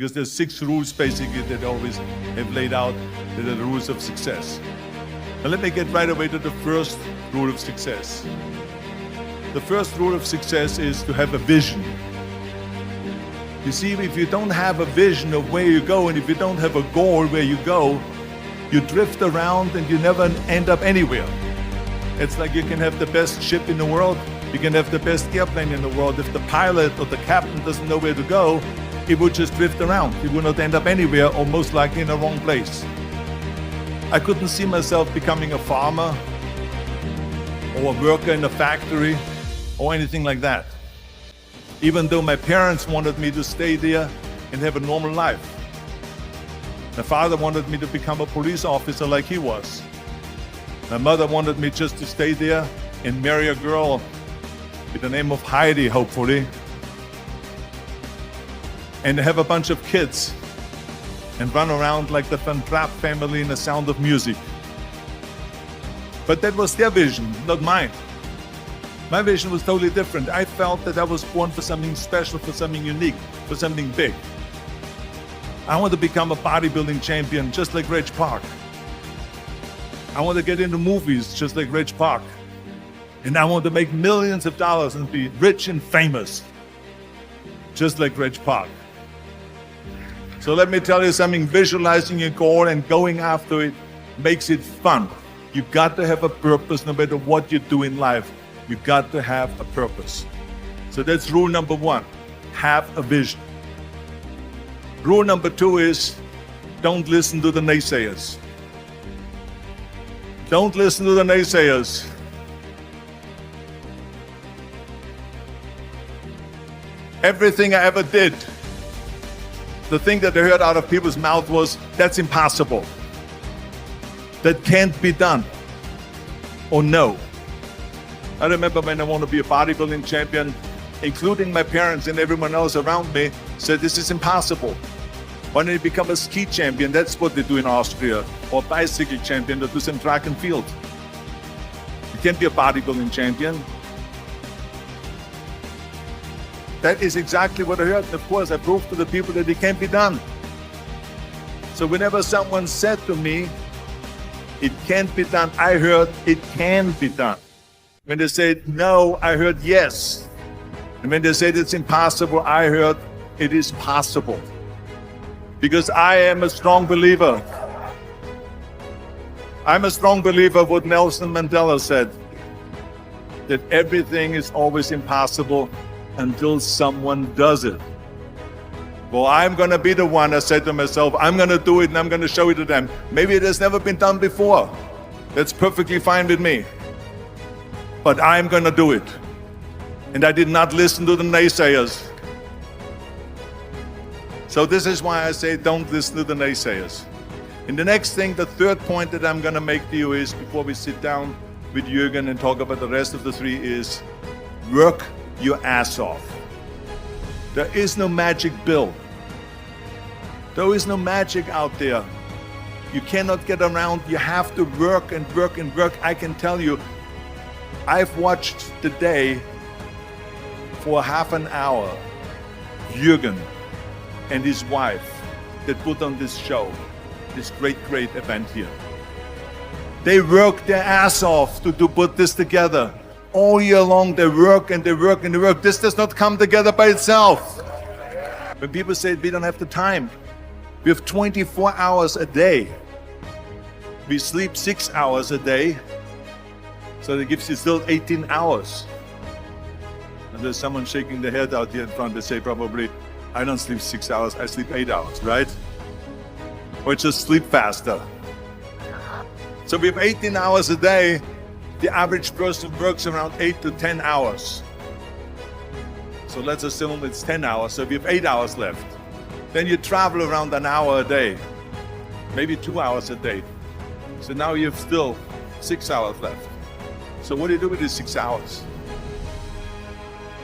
Because there's 6 rules basically that I always have laid out that are the rules of success. Now let me get right away to the first rule of success. The first rule of success is to have a vision. You see, if you don't have a vision of where you go, and if you don't have a goal where you go, you drift around and you never end up anywhere. It's like you can have the best ship in the world, you can have the best airplane in the world. If the pilot or the captain doesn't know where to go, it would just drift around. It would not end up anywhere, or most likely in the wrong place. I couldn't see myself becoming a farmer or a worker in a factory or anything like that, even though my parents wanted me to stay there and have a normal life. My father wanted me to become a police officer like he was. My mother wanted me just to stay there and marry a girl with the name of Heidi, hopefully, and have a bunch of kids and run around like the Van Trapp family in The Sound of Music. But that was their vision, not mine. My vision was totally different. I felt that I was born for something special, for something unique, for something big. I want to become a bodybuilding champion just like Reg Park. I want to get into movies just like Reg Park. And I want to make millions of dollars and be rich and famous just like Reg Park. So let me tell you something, visualizing your goal and going after it makes it fun. You've got to have a purpose no matter what you do in life. You've got to have a purpose. So that's rule number 1, have a vision. Rule number 2 is don't listen to the naysayers. Don't listen to the naysayers. Everything I ever did, the thing that I heard out of people's mouth was, that's impossible. That can't be done. Or no. I remember when I wanted to be a bodybuilding champion, including my parents and everyone else around me, said this is impossible. Why don't you become a ski champion? That's what they do in Austria. Or bicycle champion, or do some track and field. You can't be a bodybuilding champion. That is exactly what I heard. Of course, I proved to the people that it can't be done. So whenever someone said to me, it can't be done, I heard it can be done. When they said no, I heard yes. And when they said it's impossible, I heard it is possible. Because I am a strong believer. I'm a strong believer of what Nelson Mandela said, that everything is always impossible until someone does it. Well, I'm going to be the one, I said to myself, I'm going to do it and I'm going to show it to them. Maybe it has never been done before. That's perfectly fine with me. But I'm going to do it. And I did not listen to the naysayers. So this is why I say don't listen to the naysayers. And the next thing, the third point that I'm going to make to you is, before we sit down with Jürgen and talk about the rest of the 3, is work your ass off. There is no magic bill. There is no magic out there. You cannot get around. You have to work and work and work. I can tell you, I've watched the day for half an hour, Jürgen and his wife that put on this show, this great event here. They work their ass off to put this together. All year long they work and they work and they work. This does not come together by itself. When people say we don't have the time, we have 24 hours a day. We sleep 6 hours a day, so that gives you still 18 hours. And there's someone shaking their head out here in front. They say probably, I don't sleep 6 hours, I sleep 8 hours, right? Or just sleep faster. So we have 18 hours a day. The average person works around 8 to 10 hours. So let's assume it's 10 hours, so we have 8 hours left. Then you travel around an hour a day, maybe 2 hours a day. So now you have still 6 hours left. So what do you do with these 6 hours?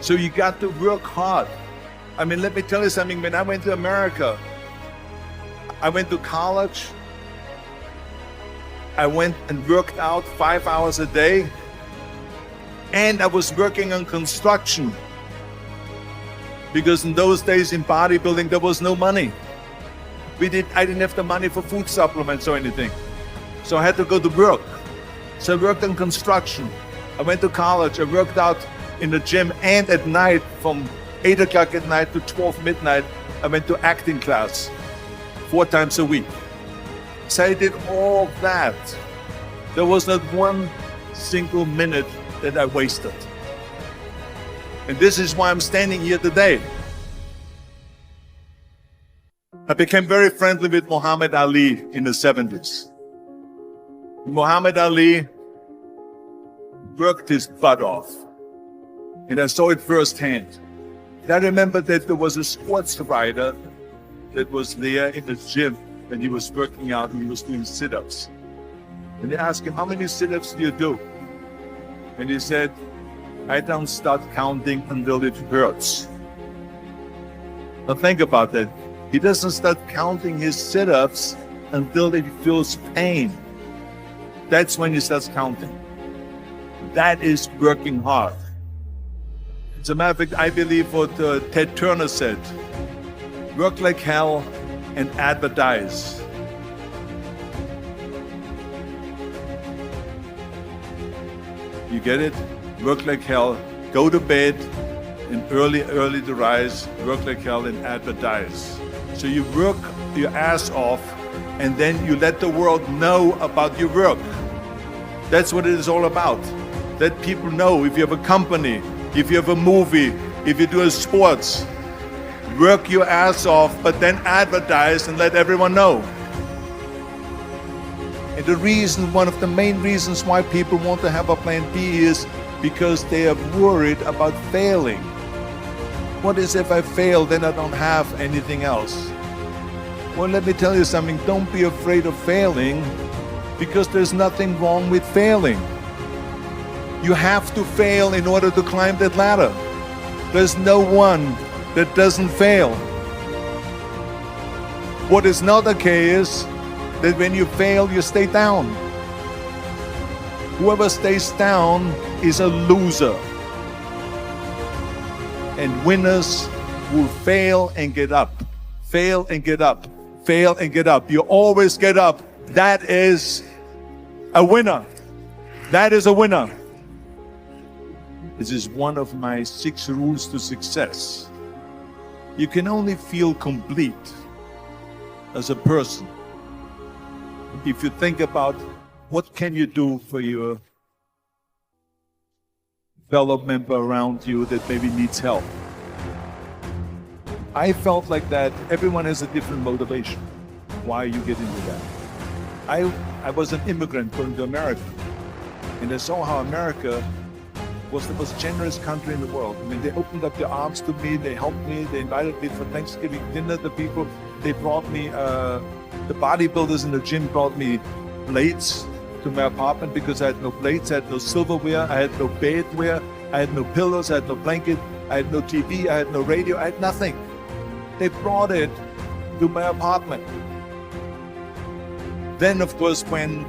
So you got to work hard. I mean, let me tell you something. When I went to America, I went to college. I went and worked out 5 hours a day. And I was working on construction. Because in those days in bodybuilding, there was no money. I didn't have the money for food supplements or anything. So I had to go to work. So I worked in construction. I went to college. I worked out in the gym, and at night from 8 o'clock at night to 12 midnight, I went to acting class 4 times a week. So I did all that. There was not one single minute that I wasted. And this is why I'm standing here today. I became very friendly with Muhammad Ali in the 70s. Muhammad Ali worked his butt off. And I saw it firsthand. And I remember that there was a sports writer that was there in the gym when he was working out and he was doing sit-ups. And they asked him, how many sit-ups do you do? And he said, I don't start counting until it hurts. Now think about that. He doesn't start counting his sit-ups until he feels pain. That's when he starts counting. That is working hard. As a matter of fact, I believe what Ted Turner said, work like hell and advertise. You get it? Work like hell, go to bed, and early to rise, work like hell and advertise. So you work your ass off, and then you let the world know about your work. That's what it is all about. Let people know. If you have a company, if you have a movie, if you do a sports, work your ass off, but then advertise and let everyone know. And the reason, one of the main reasons why people want to have a plan B is because they are worried about failing. What is if I fail, then I don't have anything else? Well, let me tell you something. Don't be afraid of failing, because there's nothing wrong with failing. You have to fail in order to climb that ladder. There's no one that doesn't fail. What is not okay is that when you fail, you stay down. Whoever stays down is a loser. And winners will fail and get up. Fail and get up. Fail and get up. You always get up. That is a winner. That is a winner. This is one of my 6 rules to success. You can only feel complete as a person if you think about what can you do for your fellow member around you that maybe needs help. I felt like that. Everyone has a different motivation why you get into that. I was an immigrant going to America, and I saw how America was the most generous country in the world. I mean, they opened up their arms to me, they helped me, they invited me for Thanksgiving dinner. The people, they brought me, the bodybuilders in the gym brought me plates to my apartment because I had no plates, I had no silverware, I had no bedware, I had no pillows, I had no blanket, I had no TV, I had no radio, I had nothing. They brought it to my apartment. Then, of course, when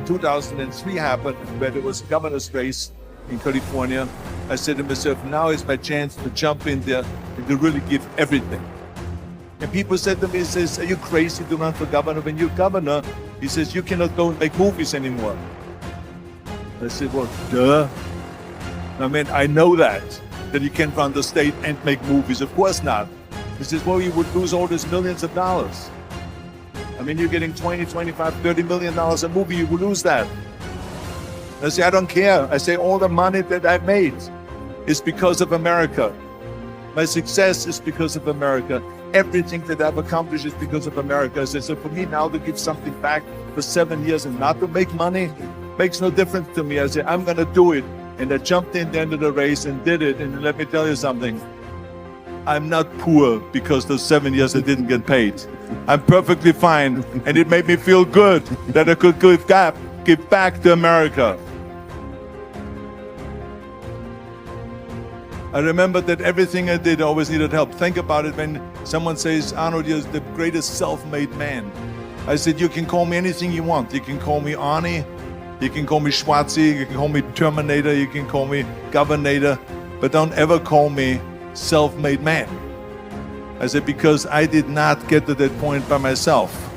2003 happened, where there was a governor's race in California, I said to myself, now is my chance to jump in there and to really give everything. And people said to me, he says, are you crazy to run for governor? When you're governor, he says, you cannot go and make movies anymore. I said, well, duh. I mean, I know that you can't run the state and make movies. Of course not. He says, well, you would lose all these millions of dollars. I mean, you're getting 20, 25, $30 million a movie, you will lose that. I say, I don't care. I say, all the money that I made is because of America. My success is because of America. Everything that I've accomplished is because of America. I say, so for me now to give something back for 7 years and not to make money makes no difference to me. I say, I'm going to do it. And I jumped in the end of the race and did it. And let me tell you something. I'm not poor because those 7 years I didn't get paid. I'm perfectly fine. And it made me feel good that I could give back to America. I remember that everything I did always needed help. Think about it when someone says, Arnold, you're the greatest self-made man. I said, you can call me anything you want. You can call me Arnie, you can call me Schwarzi, you can call me Terminator, you can call me Governator, but don't ever call me self-made man. I said, because I did not get to that point by myself.